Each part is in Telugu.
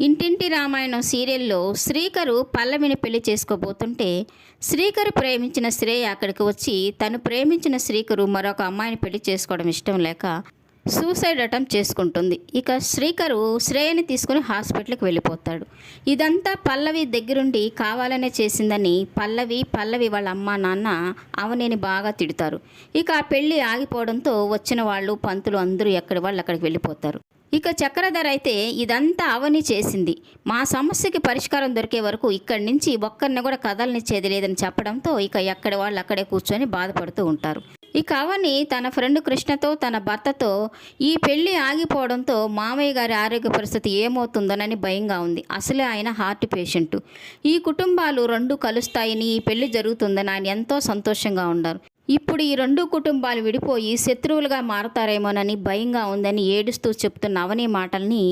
ఇంటింటి రామాయణం సీరియల్లో శ్రీకరు పల్లవిని పెళ్లి చేసుకోబోతుంటే శ్రీకరు ప్రేమించిన శ్రేయ అక్కడికి వచ్చి తను ప్రేమించిన శ్రీకరు మరొక అమ్మాయిని పెళ్లి చేసుకోవడం ఇష్టం లేక సూసైడ్ అటెంప్ట్ చేసుకుంటుంది. ఇక శ్రీకరు శ్రేయని తీసుకుని హాస్పిటల్కి వెళ్ళిపోతాడు. ఇదంతా పల్లవి దగ్గరుండి కావాలనే చేసిందని పల్లవి వాళ్ళ అమ్మ నాన్న అవనిని బాగా తిడతారు. ఇక ఆ పెళ్ళి ఆగిపోవడంతో వచ్చిన వాళ్ళు పంతులు అందరూ ఎక్కడి వాళ్ళు అక్కడికి వెళ్ళిపోతారు. ఇక చక్రధర్ అయితే ఇదంతా అవని చేసింది, మా సమస్యకి పరిష్కారం దొరికే వరకు ఇక్కడి నుంచి ఒక్కరిని కూడా కదలనిచ్చేది లేదని చెప్పడంతో ఇక ఎక్కడి వాళ్ళు అక్కడే కూర్చొని బాధపడుతూ ఉంటారు. ఇక అవని తన ఫ్రెండ్ కృష్ణతో తన భర్తతో ఈ పెళ్లి ఆగిపోవడంతో మామయ్య గారి ఆరోగ్య పరిస్థితి ఏమవుతుందోనని భయంగా ఉంది. అసలే ఆయన హార్ట్ పేషెంట్. ఈ కుటుంబాలు రెండు కలుస్తాయని ఈ పెళ్లి జరుగుతుందని ఆయన ఎంతో సంతోషంగా ఉన్నారు. ఇప్పుడు ఈ రెండు కుటుంబాలు విడిపోయి శత్రువులుగా మారతారేమోనని భయంగా ఉందని ఏడుస్తూ చెప్తున్న అవని మాటల్ని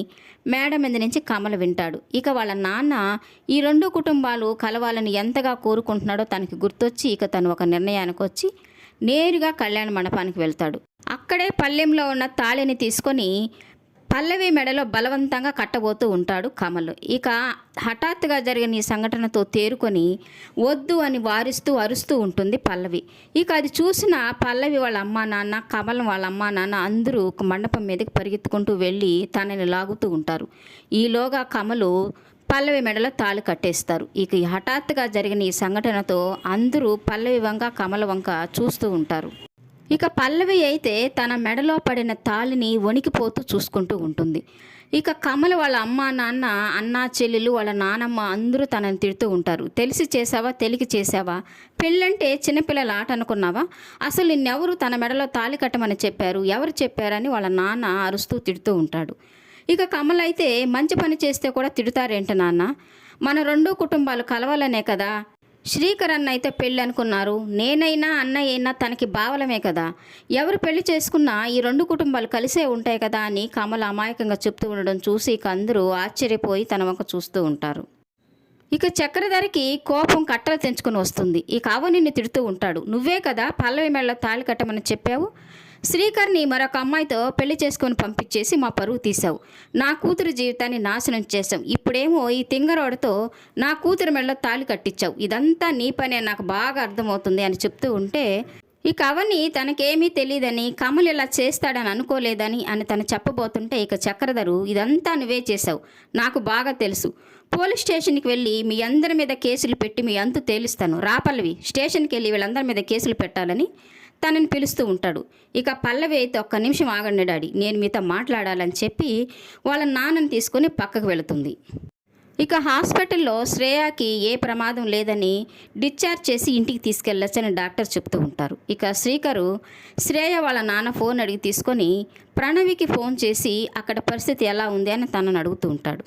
మేడ మీద నుంచి కమల వింటాడు. ఇక వాళ్ళ నాన్న ఈ రెండు కుటుంబాలు కలవాలని ఎంతగా కోరుకుంటున్నాడో తనకి గుర్తొచ్చి ఇక తను ఒక నిర్ణయానికి వచ్చి నేరుగా కళ్యాణ మండపానికి వెళ్తాడు. అక్కడే పల్లెంలో ఉన్న తాళిని తీసుకొని పల్లవి మెడలో బలవంతంగా కట్టబోతూ ఉంటాడు కమల్. ఇక హఠాత్తుగా జరిగిన ఈ సంఘటనతో తేరుకొని వద్దు అని వారిస్తూ అరుస్తూ ఉంటుంది పల్లవి. ఇక అది చూసిన పల్లవి వాళ్ళ అమ్మా నాన్న, కమల్ వాళ్ళ అమ్మా నాన్న అందరూ ఒక మండపం మీదకి పరిగెత్తుకుంటూ వెళ్ళి తనని లాగుతూ ఉంటారు. ఈలోగా కమలు పల్లవి మెడలో తాళి కట్టేస్తారు. ఇక హఠాత్తుగా జరిగిన ఈ సంఘటనతో అందరూ పల్లవి వంక కమల వంక చూస్తూ ఉంటారు. ఇక పల్లవి అయితే తన మెడలో పడిన తాళిని వణికిపోతూ చూసుకుంటూ ఉంటుంది. ఇక కమల వాళ్ళ అమ్మ నాన్న, అన్న చెల్లెలు, వాళ్ళ నానమ్మ అందరూ తనని తిడుతూ ఉంటారు. తెలిసి చేసావా, తెలికి చేసావా, పెళ్ళంటే చిన్నపిల్లల ఆట అనుకున్నావా, అసలు నిన్నెవరు తన మెడలో తాళి కట్టమని చెప్పారు, ఎవరు చెప్పారని వాళ్ళ నాన్న అరుస్తూ తిడుతూ ఉంటాడు. ఇక కమల అయితే మంచి పని చేస్తే కూడా తిడతారేంటి నాన్న, మన రెండు కుటుంబాలు కలవాలనే కదా, శ్రీకర్ అన్న అయితే పెళ్ళి అనుకున్నారు, నేనైనా అన్నయ్య అయినా తనకి బావలమే కదా, ఎవరు పెళ్లి చేసుకున్నా ఈ రెండు కుటుంబాలు కలిసే ఉంటాయి కదా అని కమల అమాయకంగా చెప్తూ ఉండడం చూసి ఇక అందరూ ఆశ్చర్యపోయి తన వంక చూస్తూ ఉంటారు. ఇక చక్రధరికి కోపం కట్టలు తెంచుకుని వస్తుంది. ఇక అవనిని తిడుతూ ఉంటాడు, నువ్వే కదా పల్లవి మెడలో తాళి కట్టమని చెప్పావు, శ్రీకర్ని మరొక అమ్మాయితో పెళ్లి చేసుకొని పంపించేసి మా పరువు తీసావు, నా కూతురు జీవితాన్ని నాశనం చేసావు, ఇప్పుడేమో ఈ తింగరోడితో నా కూతురు మెడలో తాళి కట్టించావు, ఇదంతా నీ పనే నాకు బాగా అర్థమవుతుంది అని చెప్తూ ఉంటే ఇక అవని తనకేమీ తెలియదని, కమల్ ఇలా చేస్తాడని అనుకోలేదని అని తను చెప్పబోతుంటే ఇక చక్రధరు ఇదంతా నువ్వే చేసావు, నాకు బాగా తెలుసు, పోలీస్ స్టేషన్కి వెళ్ళి మీ అందరి మీద కేసులు పెట్టి మీ అంతు తేలుస్తాను, రాపల్లవి స్టేషన్కి వెళ్ళి వీళ్ళందరి మీద కేసులు పెట్టాలని తనని పిలుస్తూ ఉంటాడు. ఇక పల్లవి అయితే ఒక్క నిమిషం ఆగండి డాడీ, నేను మీతో మాట్లాడాలని చెప్పి వాళ్ళ నాన్నని తీసుకొని పక్కకు వెళుతుంది. ఇక హాస్పిటల్లో శ్రేయాకి ఏ ప్రమాదం లేదని డిశ్చార్జ్ చేసి ఇంటికి తీసుకెళ్ళొచ్చని డాక్టర్ చెప్తూ ఉంటారు. ఇక శ్రీకరు శ్రేయ వాళ్ళ నాన్న ఫోన్ అడిగి తీసుకొని ప్రణవికి ఫోన్ చేసి అక్కడ పరిస్థితి ఎలా ఉంది అని తనని అడుగుతూ ఉంటాడు.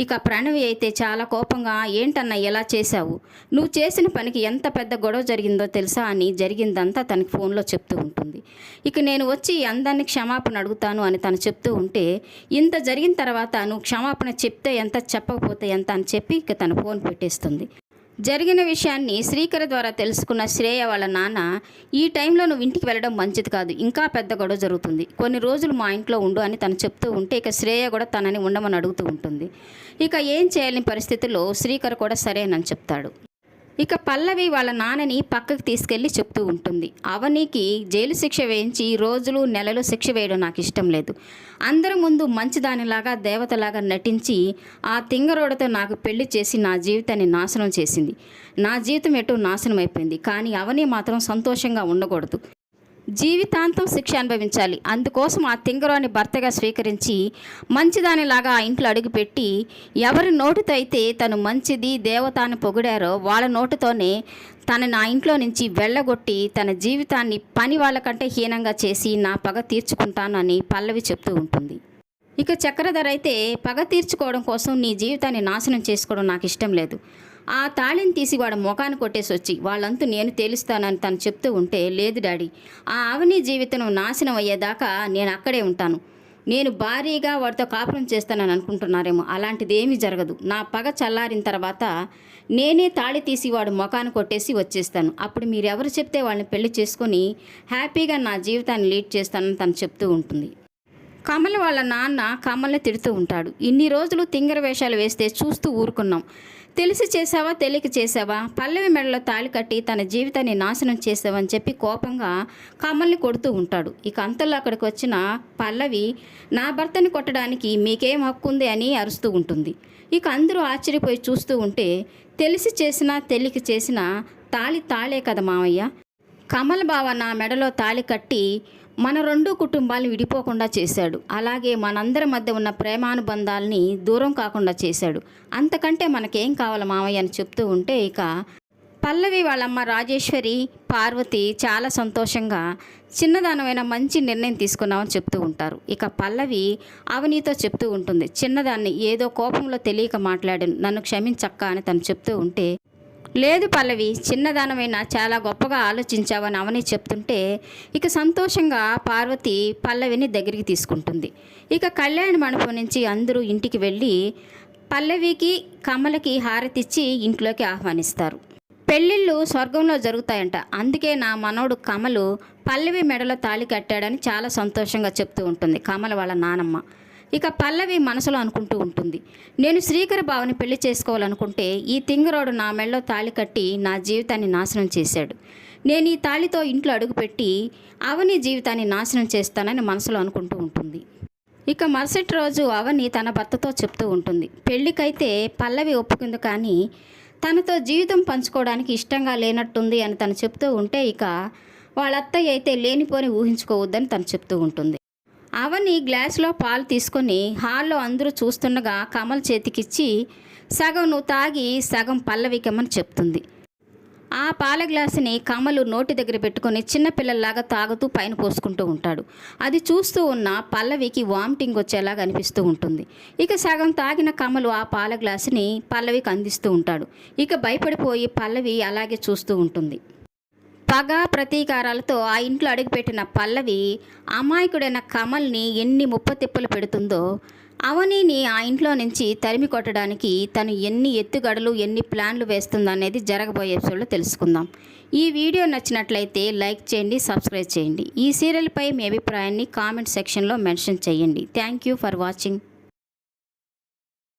ఇక ప్రణవి అయితే చాలా కోపంగా, ఏంటన్నా ఎలా చేశావు, నువ్వు చేసిన పనికి ఎంత పెద్ద గొడవ జరిగిందో తెలుసా అని జరిగిందంతా తనకి ఫోన్లో చెప్తూ ఉంటుంది. ఇక నేను వచ్చి అందరినీ క్షమాపణ అడుగుతాను అని తను చెప్తూ ఉంటే ఇంత జరిగిన తర్వాత నువ్వు క్షమాపణ చెప్తే ఎంత, చెప్పకపోతే ఎంత అని చెప్పి ఇక తన ఫోన్ పెట్టేస్తుంది. జరిగిన విషయాన్ని శ్రీకర్ ద్వారా తెలుసుకున్న శ్రేయ వాళ్ళ నాన్న, ఈ టైంలో నువ్వు ఇంటికి వెళ్ళడం మంచిది కాదు, ఇంకా పెద్ద గొడవ జరుగుతుంది, కొన్ని రోజులు మా ఇంట్లో ఉండు అని తను చెప్తూ ఉంటే ఇక శ్రేయ కూడా తనని ఉండమని అడుగుతూ ఉంటుంది. ఇక ఏం చేయాలని పరిస్థితుల్లో శ్రీకర్ కూడా సరేనని చెప్తాడు. ఇక పల్లవి వాళ్ళ నాన్నని పక్కకి తీసుకెళ్ళి చెప్తూ ఉంటుంది, అవనికి జైలు శిక్ష వేయించి రోజులు నెలలు శిక్ష వేయడం నాకు ఇష్టం లేదు, అందరి ముందు మంచిదానిలాగా దేవతలాగా నటించి ఆ తింగరోడతో నాకు పెళ్లి చేసి నా జీవితాన్ని నాశనం చేసింది, నా జీవితం ఎటో నాశనం అయిపోయింది, కానీ అవని మాత్రం సంతోషంగా ఉండకూడదు, జీవితాంతం శిక్ష అనుభవించాలి, అందుకోసం ఆ తింగరాన్ని భర్తగా స్వీకరించి మంచిదానిలాగా ఆ ఇంట్లో అడుగుపెట్టి ఎవరి నోటితో అయితే తను మంచిది దేవత అని పొగిడారో వాళ్ళ నోటితోనే తన నా ఇంట్లో నుంచి వెళ్ళగొట్టి తన జీవితాన్ని పని వాళ్ళకంటే హీనంగా చేసి నా పగ తీర్చుకుంటాను అని పల్లవి చెప్తూ ఉంటుంది. ఇక చక్రధర్ అయితే పగ తీర్చుకోవడం కోసం నీ జీవితాన్ని నాశనం చేసుకోవడం నాకు ఇష్టం లేదు, ఆ తాళిని తీసి వాడు ముఖాన్ని కొట్టేసి వచ్చి వాళ్ళంతూ నేను తేలుస్తానని తను చెప్తూ ఉంటే, లేదు డాడీ, ఆ అవని జీవితం నాశనం అయ్యేదాకా నేను అక్కడే ఉంటాను, నేను భారీగా వాడితో కాపురం చేస్తానని అనుకుంటున్నారేమో, అలాంటిది ఏమీ జరగదు, నా పగ చల్లారిన తర్వాత నేనే తాళి తీసి వాడు ముఖాన్ని కొట్టేసి వచ్చేస్తాను, అప్పుడు మీరెవరు చెప్తే వాళ్ళని పెళ్లి చేసుకొని హ్యాపీగా నా జీవితాన్ని లీడ్ చేస్తానని తను చెప్తూ ఉంటుంది. కమల వాళ్ళ నాన్న కమల్ని తిడుతూ ఉంటాడు. ఇన్ని రోజులు తింగర వేషాలు వేస్తే చూస్తూ ఊరుకున్నాం, తెలిసి చేసావా తెలియక చేసావా, పల్లవి మెడలో తాళి కట్టి తన జీవితాన్ని నాశనం చేసావని చెప్పి కోపంగా కమల్ని కొడుతూ ఉంటాడు. ఇక అంతలో అక్కడికి వచ్చిన పల్లవి నా భర్తని కొట్టడానికి మీకేం హక్కు ఉంది అని అరుస్తూ ఉంటుంది. ఇక అందరూ ఆశ్చర్యపోయి చూస్తూ ఉంటే తెలిసి చేసినా తెలియక చేసినా తాళే కదా మావయ్య, కమల్ బావ నా మెడలో తాళి కట్టి మన రెండు కుటుంబాలను విడిపోకుండా చేశాడు, అలాగే మనందరి మధ్య ఉన్న ప్రేమానుబంధాలని దూరం కాకుండా చేశాడు, అంతకంటే మనకేం కావాలి మావయ్య అని చెప్తూ ఉంటే ఇక పల్లవి వాళ్ళమ్మ రాజేశ్వరి పార్వతి చాలా సంతోషంగా చిన్నదానమైన మంచి నిర్ణయం తీసుకున్నామని చెప్తూ ఉంటారు. ఇక పల్లవి అవనీతో చెప్తూ ఉంటుంది, చిన్నదాన్ని ఏదో కోపంలో తెలియక మాట్లాడాను, నన్ను క్షమించక్క అని తను చెప్తూ ఉంటే లేదు పల్లవి, చిన్నదానమైన చాలా గొప్పగా ఆలోచించావని అవని చెప్తుంటే ఇక సంతోషంగా పార్వతి పల్లవిని దగ్గరికి తీసుకుంటుంది. ఇక కళ్యాణ మండపం నుంచి అందరూ ఇంటికి వెళ్ళి పల్లవికి కమలకి హారతిచ్చి ఇంట్లోకి ఆహ్వానిస్తారు. పెళ్ళిళ్ళు స్వర్గంలో జరుగుతాయంట, అందుకే నా మనోడు కమలు పల్లవి మెడలో తాళి కట్టాడని చాలా సంతోషంగా చెప్తూ ఉంటుంది కమల వాళ్ళ నానమ్మ. ఇక పల్లవి మనసులో అనుకుంటూ ఉంటుంది, నేను శ్రీకర్ బావని పెళ్లి చేసుకోవాలనుకుంటే ఈ తింగరోడు నా మెడలో తాళి కట్టి నా జీవితాన్ని నాశనం చేశాడు, నేను ఈ తాళితో ఇంట్లో అడుగుపెట్టి అవని జీవితాన్ని నాశనం చేస్తానని మనసులో అనుకుంటూ ఉంటుంది. ఇక మరుసటి రోజు అవని తన భర్తతో చెప్తూ ఉంటుంది, పెళ్ళికైతే పల్లవి ఒప్పుకుంది కానీ తనతో జీవితం పంచుకోవడానికి ఇష్టంగా లేనట్టుంది అని తను చెప్తూ ఉంటే ఇక వాళ్ళ అత్తయ్య అయితే లేనిపోని ఊహించుకోవద్దని తను చెప్తూ ఉంటుంది. అవని గ్లాసులో పాలు తీసుకొని హాల్లో అందరూ చూస్తుండగా కమల్ చేతికిచ్చి సగం నువ్వు తాగి సగం పల్లవికమ్మని చెప్తుంది. ఆ పాల గ్లాసుని కమలు నోటి దగ్గర పెట్టుకొని చిన్నపిల్లల్లాగా తాగుతూ పైన పోసుకుంటూ ఉంటాడు. అది చూస్తూ ఉన్న పల్లవికి వామిటింగ్ వచ్చేలాగా అనిపిస్తూ ఉంటుంది. ఇక సగం తాగిన కమలు ఆ పాల గ్లాసుని పల్లవికి అందిస్తూ ఉంటాడు. ఇక భయపడిపోయి పల్లవి అలాగే చూస్తూ ఉంటుంది. పగ ప్రతీకారాలతో ఆ ఇంట్లో అడుగుపెట్టిన పల్లవి అమాయకుడైన కమల్ని ఎన్ని ముప్పతిప్పలు పెడుతుందో అవనిని ఆ ఇంట్లో నుంచి తరిమి కొట్టడానికి తను ఎన్ని ఎత్తుగడలు ఎన్ని ప్లాన్లు వేస్తుందనేది జరగబోయే ఎపిసోడ్లో తెలుసుకుందాం. ఈ వీడియో నచ్చినట్లయితే లైక్ చేయండి, సబ్స్క్రైబ్ చేయండి. ఈ సీరియల్పై మీ అభిప్రాయాన్ని కామెంట్ సెక్షన్లో మెన్షన్ చేయండి. Thank you for watching.